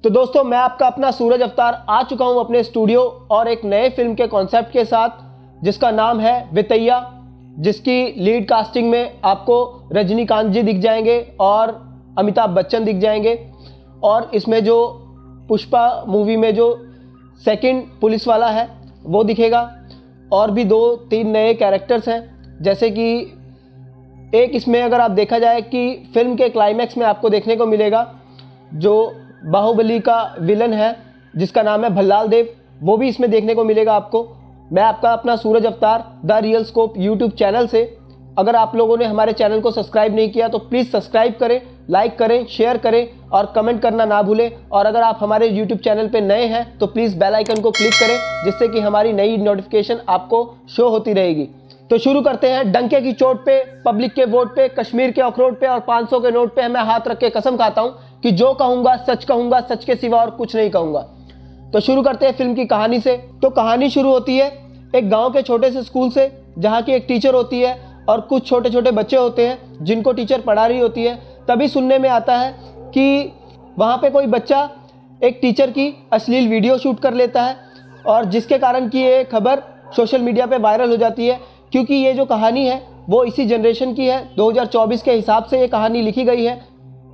तो दोस्तों, मैं आपका अपना सूरज अवतार आ चुका हूं अपने स्टूडियो और एक नए फिल्म के कॉन्सेप्ट के साथ, जिसका नाम है वितैया, जिसकी लीड कास्टिंग में आपको रजनीकांत जी दिख जाएंगे और अमिताभ बच्चन दिख जाएंगे। और इसमें जो पुष्पा मूवी में जो सेकंड पुलिस वाला है वो दिखेगा, और भी 2-3 नए कैरेक्टर्स हैं। जैसे कि एक इसमें अगर आप देखा जाए कि फिल्म के क्लाइमैक्स में आपको देखने को मिलेगा जो बाहुबली का विलन है जिसका नाम है भल्लाल देव, वो भी इसमें देखने को मिलेगा आपको। मैं आपका अपना सूरज अवतार the real scope YouTube channel से, अगर आप लोगों ने हमारे चैनल को सब्सक्राइब नहीं किया तो प्लीज़ सब्सक्राइब करें, लाइक करें, शेयर करें और कमेंट करना ना भूलें। और अगर आप हमारे यूट्यूब चैनल पे नए हैं तो प्लीज़ बेल आइकन को क्लिक करें, जिससे कि हमारी नई नोटिफिकेशन आपको शो होती रहेगी। तो शुरू करते हैं। डंके की चोट पे, पब्लिक के वोट पे, कश्मीर के अखरोट पे और 500 के नोट पे मैं हाथ रख के कसम खाता हूं कि जो कहूंगा, सच के सिवा और कुछ नहीं कहूंगा। तो शुरू करते हैं फिल्म की कहानी से। तो कहानी शुरू होती है एक गांव के छोटे से स्कूल से, जहां की एक टीचर होती है और कुछ छोटे छोटे बच्चे होते हैं जिनको टीचर पढ़ा रही होती है। तभी सुनने में आता है कि वहां पे कोई बच्चा एक टीचर की अश्लील वीडियो शूट कर लेता है, और जिसके कारण की ये खबर सोशल मीडिया पे वायरल हो जाती है। क्योंकि ये जो कहानी है वो इसी जनरेशन की है, 2024 के हिसाब से ये कहानी लिखी गई है।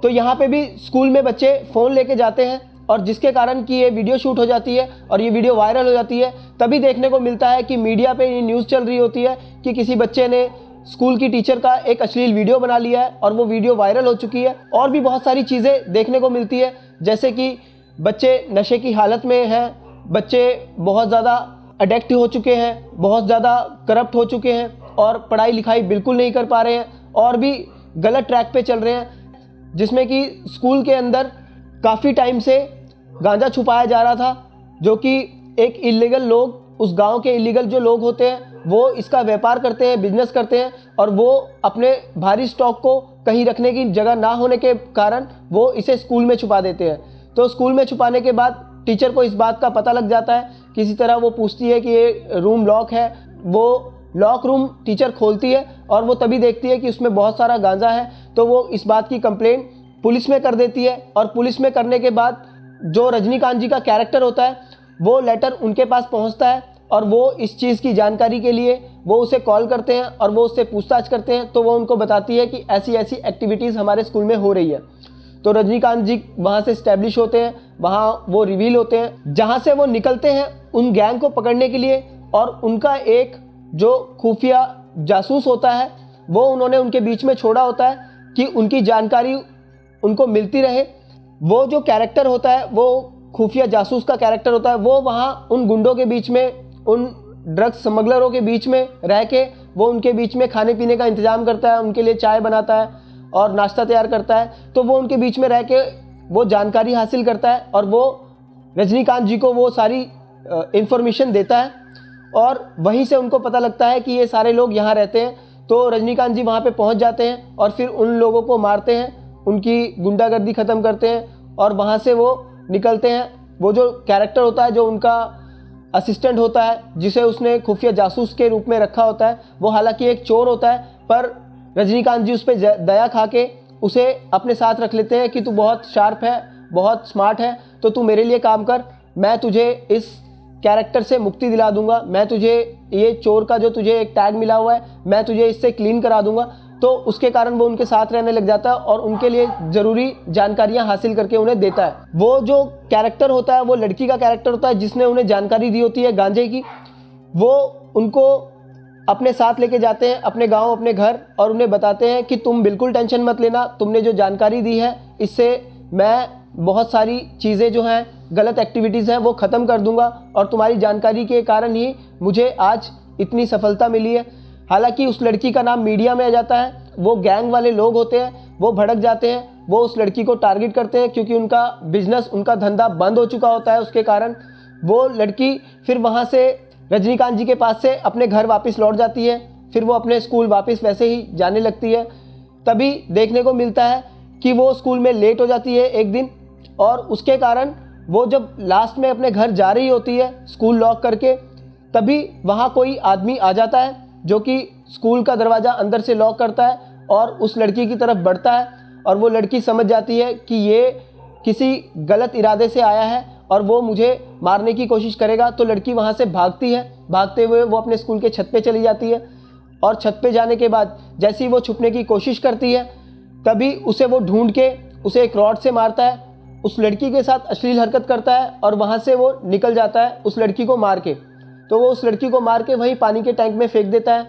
तो यहाँ पे भी स्कूल में बच्चे फ़ोन लेके जाते हैं, और जिसके कारण कि ये वीडियो शूट हो जाती है और ये वीडियो वायरल हो जाती है। तभी देखने को मिलता है कि मीडिया पे ये न्यूज़ चल रही होती है कि किसी बच्चे ने स्कूल की टीचर का एक अश्लील वीडियो बना लिया है और वो वीडियो वायरल हो चुकी है। और भी बहुत सारी चीज़ें देखने को मिलती है, जैसे कि बच्चे नशे की हालत में हैं, बच्चे बहुत ज़्यादा अडिक्ट हो चुके हैं, बहुत ज़्यादा करप्ट हो चुके हैं और पढ़ाई लिखाई बिल्कुल नहीं कर पा रहे हैं, और भी गलत ट्रैक पे चल रहे हैं। जिसमें कि स्कूल के अंदर काफ़ी टाइम से गांजा छुपाया जा रहा था, जो कि एक इलीगल लोग, उस गांव के इलीगल जो लोग होते हैं वो इसका व्यापार करते हैं, बिजनेस करते हैं, और वो अपने भारी स्टॉक को कहीं रखने की जगह ना होने के कारण वो इसे स्कूल में छुपा देते हैं। तो स्कूल में छुपाने के बाद टीचर को इस बात का पता लग जाता है। किसी तरह वो पूछती है कि ये रूम लॉक है, वो लॉक रूम टीचर खोलती है और वो तभी देखती है कि उसमें बहुत सारा गांजा है। तो वो इस बात की कंप्लेंट पुलिस में कर देती है, और पुलिस में करने के बाद जो रजनीकांत जी का कैरेक्टर होता है वो लेटर उनके पास पहुंचता है, और वो इस चीज़ की जानकारी के लिए वो उसे कॉल करते हैं और वो उससे पूछताछ करते हैं। तो वो उनको बताती है कि ऐसी ऐसी एक्टिविटीज़ हमारे स्कूल में हो रही है। तो रजनीकांत जी वहाँ से इस्टेब्लिश होते हैं, वहाँ वो रिवील होते हैं, जहाँ से वो निकलते हैं उन गैंग को पकड़ने के लिए। और उनका एक जो खुफिया जासूस होता है वो उन्होंने उनके बीच में छोड़ा होता है कि उनकी जानकारी उनको मिलती रहे। वो जो कैरेक्टर होता है, वो खुफिया जासूस का कैरेक्टर होता है, वो वहाँ उन गुंडों के बीच में, उन ड्रग्स स्मगलरों के बीच में रह के वो उनके बीच में खाने पीने का इंतज़ाम करता है, उनके लिए चाय बनाता है और नाश्ता तैयार करता है। तो वो उनके बीच में रह के वो जानकारी हासिल करता है और वो रजनीकांत जी को वो सारी इंफॉर्मेशन देता है, और वहीं से उनको पता लगता है कि ये सारे लोग यहाँ रहते हैं। तो रजनीकांत जी वहाँ पे पहुँच जाते हैं और फिर उन लोगों को मारते हैं, उनकी गुंडागर्दी ख़त्म करते हैं और वहाँ से वो निकलते हैं। वो जो कैरेक्टर होता है, जो उनका असिस्टेंट होता है, जिसे उसने खुफिया जासूस के रूप में रखा होता है, वो हालांकि एक चोर होता है, पर रजनीकांत जी उस पर दया खा के उसे अपने साथ रख लेते हैं कि तू बहुत शार्प है, बहुत स्मार्ट है, तो तू मेरे लिए काम कर, मैं तुझे इस कैरेक्टर से मुक्ति दिला दूंगा, मैं तुझे ये चोर का जो तुझे एक टैग मिला हुआ है मैं तुझे इससे क्लीन करा दूंगा। तो उसके कारण वो उनके साथ रहने लग जाता है और उनके लिए ज़रूरी जानकारियां हासिल करके उन्हें देता है। वो जो कैरेक्टर होता है वो लड़की का कैरेक्टर होता है जिसने उन्हें जानकारी दी होती है गांजे की। वो उनको अपने साथ लेके जाते हैं अपने गांव, अपने घर, और उन्हें बताते हैं कि तुम बिल्कुल टेंशन मत लेना, तुमने जो जानकारी दी है इससे मैं बहुत सारी चीज़ें जो हैं, गलत एक्टिविटीज़ हैं, वो ख़त्म कर दूंगा, और तुम्हारी जानकारी के कारण ही मुझे आज इतनी सफलता मिली है। हालांकि उस लड़की का नाम मीडिया में आ जाता है। वो गैंग वाले लोग होते हैं, वो भड़क जाते हैं, वो उस लड़की को टारगेट करते हैं क्योंकि उनका बिजनेस, उनका धंधा बंद हो चुका होता है। उसके कारण वो लड़की फिर वहाँ से रजनीकांत जी के पास से अपने घर वापस लौट जाती है। फिर वो अपने स्कूल वापस वैसे ही जाने लगती है। तभी देखने को मिलता है कि वो स्कूल में लेट हो जाती है एक दिन, और उसके कारण वो जब लास्ट में अपने घर जा रही होती है स्कूल लॉक करके, तभी वहाँ कोई आदमी आ जाता है जो कि स्कूल का दरवाज़ा अंदर से लॉक करता है और उस लड़की की तरफ बढ़ता है। और वो लड़की समझ जाती है कि ये किसी गलत इरादे से आया है और वो मुझे मारने की कोशिश करेगा। तो लड़की वहाँ से भागती है, भागते हुए वो अपने स्कूल के छत पे चली जाती है और छत पे जाने के बाद जैसे ही वो छुपने की कोशिश करती है तभी उसे वो ढूंढ के उसे एक रॉड से मारता है, उस लड़की के साथ अश्लील हरकत करता है और वहाँ से वो निकल जाता है उस लड़की को मार के। तो वो उस लड़की को मार के वहीं पानी के टैंक में फेंक देता है।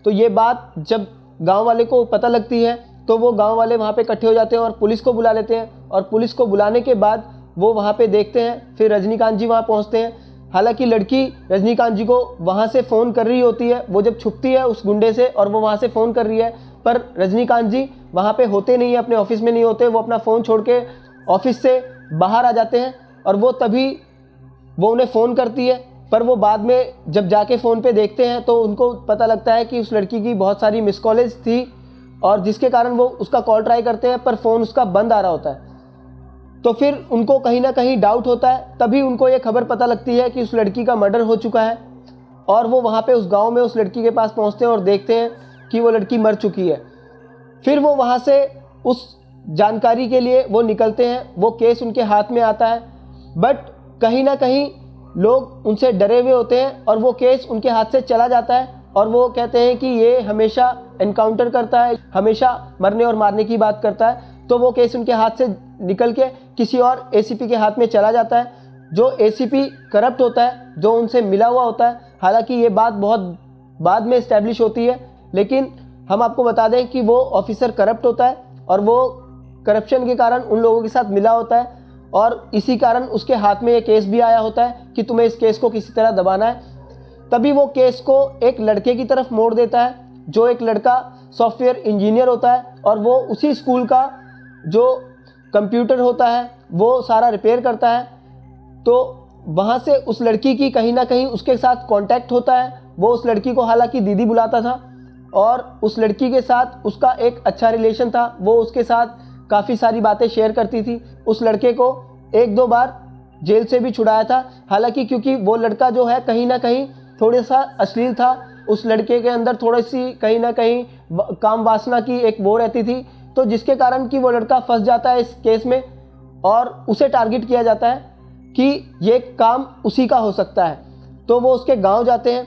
तो ये बात जब गांव वाले को पता लगती है तो वो गांव वाले वहाँ पे इकट्ठे हो जाते हैं और पुलिस को बुला लेते हैं और पुलिस को बुलाने के बाद वो वहाँ पे देखते हैं। फिर रजनीकांत जी वहाँ पहुँचते हैं। हालांकि लड़की रजनीकांत जी को वहाँ से फ़ोन कर रही होती है, वो जब छुपती है उस गुंडे से और वो वहाँ से फ़ोन कर रही है, पर रजनीकांत जी वहाँ पे होते नहीं है, अपने ऑफिस में नहीं होते। वो अपना फ़ोन छोड़ के ऑफिस से बाहर आ जाते हैं और वो तभी वो उन्हें फ़ोन करती है। पर वो बाद में जब जाके फ़ोन पे देखते हैं तो उनको पता लगता है कि उस लड़की की बहुत सारी मिस कॉलेज थी और जिसके कारण वो उसका कॉल ट्राई करते हैं पर फ़ोन उसका बंद आ रहा होता है। तो फिर उनको कहीं ना कहीं डाउट होता है। तभी उनको ये खबर पता लगती है कि उस लड़की का मर्डर हो चुका है और वो वहाँ पे उस गांव में उस लड़की के पास पहुँचते हैं और देखते हैं कि वो लड़की मर चुकी है। फिर वो वहाँ से उस जानकारी के लिए वो निकलते हैं। वो केस उनके हाथ में आता है बट कहीं ना कहीं लोग उनसे डरे हुए होते हैं और वो केस उनके हाथ से चला जाता है और वो कहते हैं कि ये हमेशा एनकाउंटर करता है, हमेशा मरने और मारने की बात करता है। तो वो केस उनके हाथ से निकल के किसी और एसीपी के हाथ में चला जाता है, जो एसीपी करप्ट होता है, जो उनसे मिला हुआ होता है। हालांकि ये बात बहुत बाद में इस्टेब्लिश होती है, लेकिन हम आपको बता दें कि वो ऑफिसर करप्ट होता है और वो करप्शन के कारण उन लोगों के साथ मिला होता है और इसी कारण उसके हाथ में ये केस भी आया होता है कि तुम्हें इस केस को किसी तरह दबाना है। तभी वो केस को एक लड़के की तरफ मोड़ देता है, जो एक लड़का सॉफ्टवेयर इंजीनियर होता है और वो उसी स्कूल का जो कंप्यूटर होता है वो सारा रिपेयर करता है। तो वहाँ से उस लड़की की कहीं ना कहीं उसके साथ कांटेक्ट होता है। वो उस लड़की को हालांकि दीदी बुलाता था और उस लड़की के साथ उसका एक अच्छा रिलेशन था। वो उसके साथ काफ़ी सारी बातें शेयर करती थी। उस लड़के को एक दो बार जेल से भी छुड़ाया था। हालांकि क्योंकि वो लड़का जो है कहीं ना कहीं थोड़ा सा अश्लील था, उस लड़के के अंदर थोड़ी सी कहीं ना कहीं काम वासना की एक वो रहती थी, तो जिसके कारण कि वो लड़का फंस जाता है इस केस में और उसे टारगेट किया जाता है कि ये काम उसी का हो सकता है। तो वो उसके गांव जाते हैं,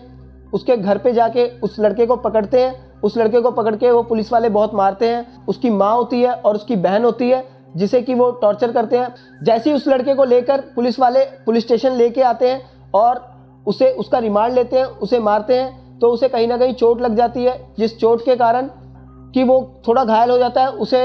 उसके घर पे जाके उस लड़के को पकड़ते हैं। उस लड़के को पकड़ के वो पुलिस वाले बहुत मारते हैं। उसकी माँ होती है और उसकी बहन होती है जिसे कि वो टॉर्चर करते हैं। जैसे ही उस लड़के को लेकर पुलिस वाले पुलिस स्टेशन लेके आते हैं और उसे उसका रिमांड लेते हैं, उसे मारते हैं, तो उसे कहीं ना कहीं चोट लग जाती है, जिस चोट के कारण कि वो थोड़ा घायल हो जाता है। उसे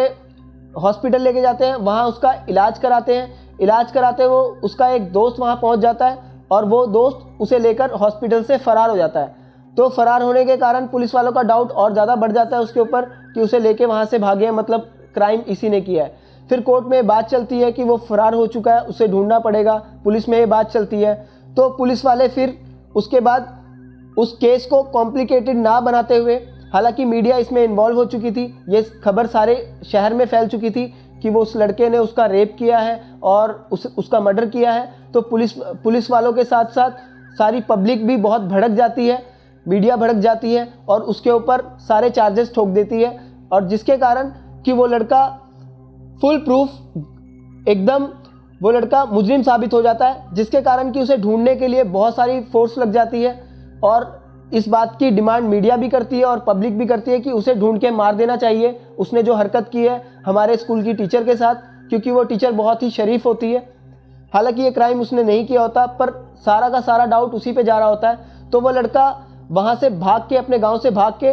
हॉस्पिटल लेके जाते हैं, वहाँ उसका इलाज कराते हैं। इलाज कराते वो उसका एक दोस्त वहाँ पहुँच जाता है और वो दोस्त उसे लेकर हॉस्पिटल से फ़रार हो जाता है। तो फ़रार होने के कारण पुलिस वालों का डाउट और ज़्यादा बढ़ जाता है उसके ऊपर कि उसे लेके वहाँ से भागे हैं, मतलब क्राइम इसी ने किया है। फिर कोर्ट में बात चलती है कि वो फ़रार हो चुका है, उसे ढूंढना पड़ेगा। पुलिस में ये बात चलती है तो पुलिस वाले फिर उसके बाद उस केस को कॉम्प्लिकेटेड ना बनाते हुए, हालांकि मीडिया इसमें इन्वॉल्व हो चुकी थी, ये खबर सारे शहर में फैल चुकी थी कि वो उस लड़के ने उसका रेप किया है और उसका मर्डर किया है। तो पुलिस वालों के साथ साथ सारी पब्लिक भी बहुत भड़क जाती है, मीडिया भड़क जाती है और उसके ऊपर सारे चार्जेस ठोक देती है, और जिसके कारण कि वो लड़का फुल प्रूफ एकदम वो लड़का मुजरिम साबित हो जाता है, जिसके कारण कि उसे ढूंढने के लिए बहुत सारी फोर्स लग जाती है। और इस बात की डिमांड मीडिया भी करती है और पब्लिक भी करती है कि उसे ढूंढ के मार देना चाहिए, उसने जो हरकत की है हमारे स्कूल की टीचर के साथ, क्योंकि वो टीचर बहुत ही शरीफ होती है। हालांकि ये क्राइम उसने नहीं किया होता, पर सारा का सारा डाउट उसी पे जा रहा होता है। तो वो लड़का वहाँ से भाग के, अपने गाँव से भाग के,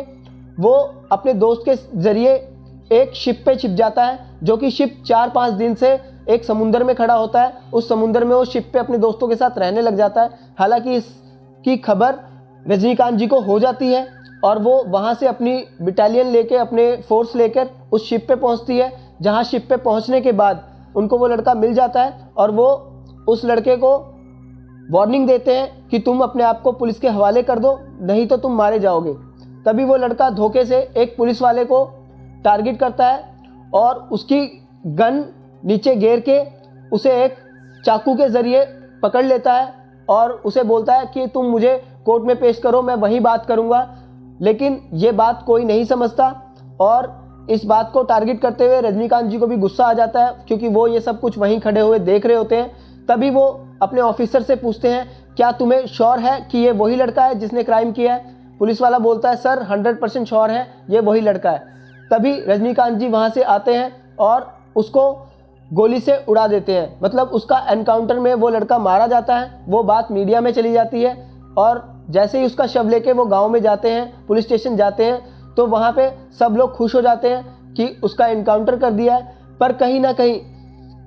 वो अपने दोस्त के ज़रिए एक शिप पे छिप जाता है, जो कि शिप 4-5 दिन से एक समुंदर में खड़ा होता है। उस समुंदर में वो शिप पे अपने दोस्तों के साथ रहने लग जाता है। हालांकि इसकी खबर रजनीकांत जी को हो जाती है और वो वहाँ से अपनी बटालियन लेके, अपने फोर्स लेकर उस शिप पे पहुँचती है, जहाँ शिप पे पहुँचने के बाद उनको वो लड़का मिल जाता है और वो उस लड़के को वार्निंग देते हैं कि तुम अपने आप को पुलिस के हवाले कर दो, नहीं तो तुम मारे जाओगे। तभी वो लड़का धोखे से एक पुलिस वाले को टारगेट करता है और उसकी गन नीचे गिर के उसे एक चाकू के ज़रिए पकड़ लेता है और उसे बोलता है कि तुम मुझे कोर्ट में पेश करो, मैं वहीं बात करूंगा। लेकिन ये बात कोई नहीं समझता और इस बात को टारगेट करते हुए रजनीकांत जी को भी गुस्सा आ जाता है, क्योंकि वो ये सब कुछ वहीं खड़े हुए देख रहे होते हैं। तभी वो अपने ऑफिसर से पूछते हैं, क्या तुम्हें श्योर है कि ये वही लड़का है जिसने क्राइम किया है? पुलिस वाला बोलता है, सर 100% श्योर है, ये वही लड़का है। तभी रजनीकांत जी वहाँ से आते हैं और उसको गोली से उड़ा देते हैं। मतलब उसका एनकाउंटर में वो लड़का मारा जाता है। वो बात मीडिया में चली जाती है और जैसे ही उसका शव लेके वो गांव में जाते हैं, पुलिस स्टेशन जाते हैं, तो वहाँ पे सब लोग खुश हो जाते हैं कि उसका एनकाउंटर कर दिया है। पर कहीं ना कहीं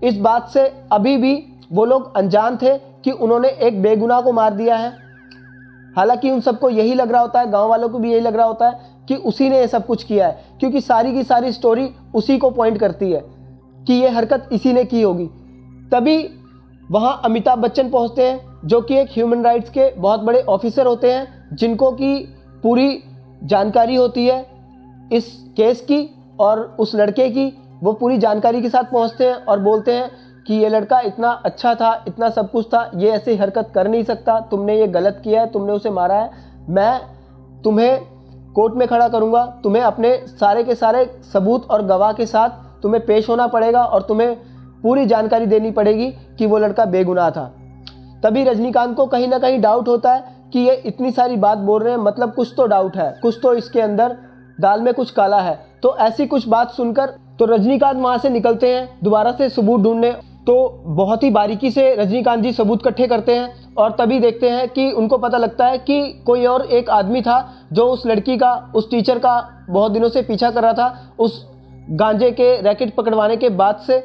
इस बात से अभी भी वो लोग अनजान थे कि उन्होंने एक बेगुनाह को मार दिया है। हालांकि उन सबको यही लग रहा होता है, गांव वालों को भी यही लग रहा होता है कि उसी ने ये सब कुछ किया है, क्योंकि सारी की सारी स्टोरी उसी को पॉइंट करती है कि ये हरकत इसी ने की होगी। तभी वहाँ अमिताभ बच्चन पहुँचते हैं, जो कि एक ह्यूमन राइट्स के बहुत बड़े ऑफिसर होते हैं, जिनको की पूरी जानकारी होती है इस केस की और उस लड़के की। वो पूरी जानकारी के साथ पहुँचते हैं और बोलते हैं कि ये लड़का इतना अच्छा था, इतना सब कुछ था, ये ऐसी हरकत कर नहीं सकता, तुमने ये गलत किया है, तुमने उसे मारा है, मैं तुम्हें कोर्ट में खड़ा करूँगा, तुम्हें अपने सारे के सारे सबूत और गवाह के साथ तुम्हें पेश होना पड़ेगा और तुम्हें पूरी जानकारी देनी पड़ेगी कि वो लड़का बेगुनाह था। तभी रजनीकांत को कहीं ना कहीं डाउट होता है कि ये इतनी सारी बात बोल रहे हैं, मतलब कुछ तो डाउट है, कुछ तो इसके अंदर दाल में कुछ काला है। तो ऐसी कुछ बात सुनकर तो रजनीकांत वहाँ से निकलते हैं दोबारा से सबूत ढूंढने। तो बहुत ही बारीकी से रजनीकांत जी सबूत इकट्ठे करते हैं और तभी देखते हैं कि उनको पता लगता है कि कोई और एक आदमी था जो उस लड़की का, उस टीचर का बहुत दिनों से पीछा कर रहा था उस गांजे के रैकेट पकड़वाने के बाद से।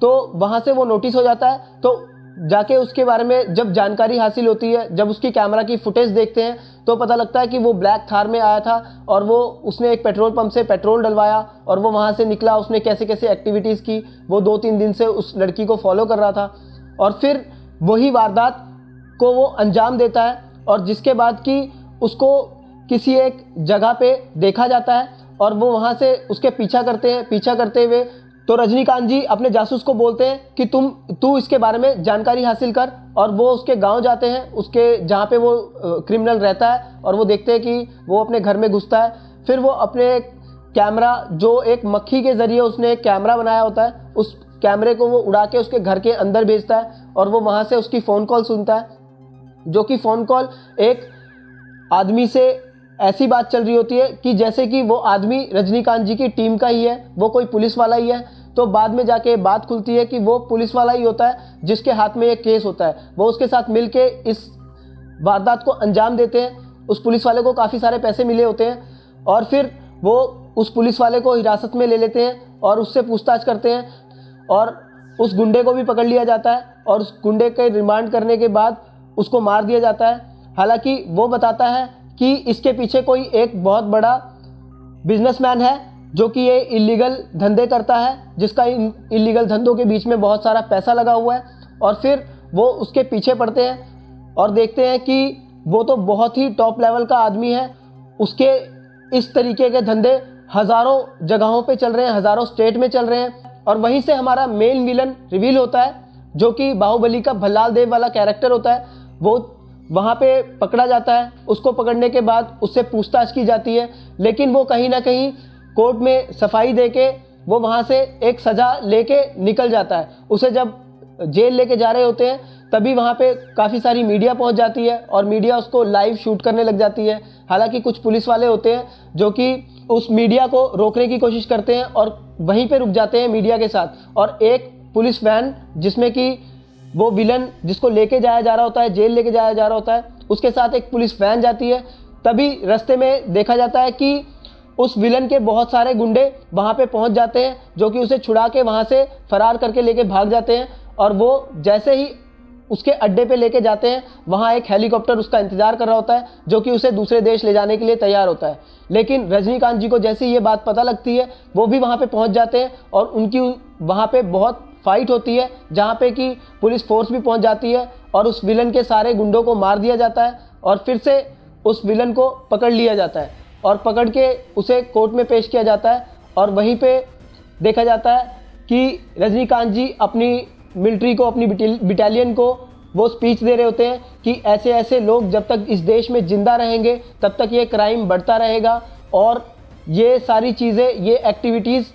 तो वहाँ से वो नोटिस हो जाता है। तो जाके उसके बारे में जब जानकारी हासिल होती है, जब उसकी कैमरा की फुटेज देखते हैं, तो पता लगता है कि वो ब्लैक थार में आया था और वो उसने एक पेट्रोल पंप से पेट्रोल डलवाया और वो वहाँ से निकला। उसने कैसे कैसे एक्टिविटीज़ की, वो 2-3 दिन से उस लड़की को फॉलो कर रहा था और फिर वही वारदात को वो अंजाम देता है। और जिसके बाद कि उसको किसी एक जगह पे देखा जाता है और वो वहाँ से उसके पीछा करते हुए तो रजनीकांत जी अपने जासूस को बोलते हैं कि तू इसके बारे में जानकारी हासिल कर। और वो उसके गांव जाते हैं, उसके जहाँ पे वो क्रिमिनल रहता है, और वो देखते हैं कि वो अपने घर में घुसता है। फिर वो अपने कैमरा, जो एक मक्खी के ज़रिए उसने एक कैमरा बनाया होता है, उस कैमरे को वो उड़ा के उसके घर के अंदर भेजता है और वो वहाँ से उसकी फ़ोन कॉल सुनता है, जो कि फ़ोन कॉल एक आदमी से ऐसी बात चल रही होती है कि जैसे कि वो आदमी रजनीकांत जी की टीम का ही है, वो कोई पुलिस वाला ही है। तो बाद में जाके बात खुलती है कि वो पुलिस वाला ही होता है जिसके हाथ में ये केस होता है। वो उसके साथ मिलके इस वारदात को अंजाम देते हैं। उस पुलिस वाले को काफ़ी सारे पैसे मिले होते हैं और फिर वो उस पुलिस वाले को हिरासत में ले लेते हैं और उससे पूछताछ करते हैं और उस गुंडे को भी पकड़ लिया जाता है और उस गुंडे के रिमांड करने के बाद उसको मार दिया जाता है। हालांकि वो बताता है कि इसके पीछे कोई एक बहुत बड़ा बिजनेसमैन है जो कि ये इलीगल धंधे करता है, जिसका इन इलीगल धंधों के बीच में बहुत सारा पैसा लगा हुआ है। और फिर वो उसके पीछे पड़ते हैं और देखते हैं कि वो तो बहुत ही टॉप लेवल का आदमी है, उसके इस तरीके के धंधे हज़ारों जगहों पे चल रहे हैं, हज़ारों स्टेट में चल रहे हैं। और वहीं से हमारा मेन विलन रिवील होता है, जो कि बाहुबली का भल्लाल देव वाला कैरेक्टर होता है। वो वहाँ पे पकड़ा जाता है। उसको पकड़ने के बाद उससे पूछताछ की जाती है, लेकिन वो कहीं ना कहीं कोर्ट में सफाई देके वो वहाँ से एक सज़ा लेके निकल जाता है। उसे जब जेल लेके जा रहे होते हैं तभी वहाँ पे काफ़ी सारी मीडिया पहुँच जाती है और मीडिया उसको लाइव शूट करने लग जाती है। हालांकि कुछ पुलिस वाले होते हैं जो कि उस मीडिया को रोकने की कोशिश करते हैं और वहीं पे रुक जाते हैं मीडिया के साथ। और एक पुलिस वैन जिसमें कि वो विलन जिसको लेके जाया जा रहा होता है, जेल लेके जाया जा रहा होता है, उसके साथ एक पुलिस वैन जाती है। तभी रास्ते में देखा जाता है कि उस विलन के बहुत सारे गुंडे वहाँ पे पहुँच जाते हैं, जो कि उसे छुड़ा के वहाँ से फरार करके लेके भाग जाते हैं। और वो जैसे ही उसके अड्डे पे लेके जाते हैं, वहाँ एक हेलीकॉप्टर उसका इंतज़ार कर रहा होता है, जो कि उसे दूसरे देश ले जाने के लिए तैयार होता है। लेकिन रजनीकांत जी को जैसे ही ये बात पता लगती है, वो भी वहाँ पे पहुँच जाते हैं और उनकी वहाँ पे बहुत फाइट होती है, जहाँ पे कि पुलिस फोर्स भी पहुँच जाती है और उस विलन के सारे गुंडों को मार दिया जाता है और फिर से उस विलन को पकड़ लिया जाता है और पकड़ के उसे कोर्ट में पेश किया जाता है। और वहीं पे देखा जाता है कि रजनीकांत जी अपनी मिलिट्री को, अपनी बटालियन को वो स्पीच दे रहे होते हैं कि ऐसे ऐसे लोग जब तक इस देश में ज़िंदा रहेंगे तब तक ये क्राइम बढ़ता रहेगा और ये सारी चीज़ें, ये एक्टिविटीज़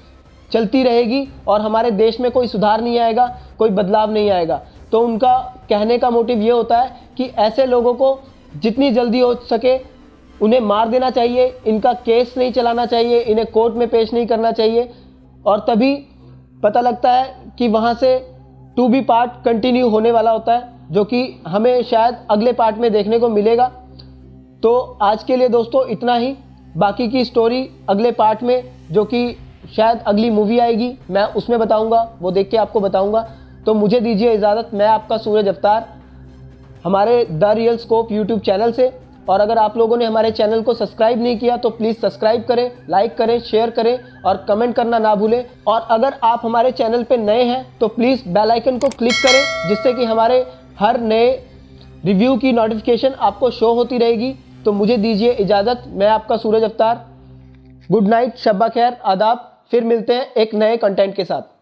चलती रहेगी और हमारे देश में कोई सुधार नहीं आएगा, कोई बदलाव नहीं आएगा। तो उनका कहने का मोटिव ये होता है कि ऐसे लोगों को जितनी जल्दी हो सके उन्हें मार देना चाहिए, इनका केस नहीं चलाना चाहिए, इन्हें कोर्ट में पेश नहीं करना चाहिए, और तभी पता लगता है कि वहाँ से 2B पार्ट कंटिन्यू होने वाला होता है, जो कि हमें शायद अगले पार्ट में देखने को मिलेगा। तो आज के लिए दोस्तों इतना ही, बाकी की स्टोरी अगले पार्ट में, जो कि शायद अगली मूवी आएगी, मैं उसमें बताऊंगा, वो देख के आपको बताऊंगा। तो मुझे दीजिए इजाज़त, मैं आपका सूरज अवतार, हमारे the real scope YouTube channel से। और अगर आप लोगों ने हमारे चैनल को सब्सक्राइब नहीं किया तो प्लीज़ सब्सक्राइब करें, लाइक करें, शेयर करें और कमेंट करना ना भूलें। और अगर आप हमारे चैनल पे नए हैं तो प्लीज़ बेल आइकन को क्लिक करें, जिससे कि हमारे हर नए रिव्यू की नोटिफिकेशन आपको शो होती रहेगी। तो मुझे दीजिए इजाज़त, मैं आपका सूरज अवतार। गुड नाइट, शब्बा खैर, आदाब। फिर मिलते हैं एक नए कंटेंट के साथ।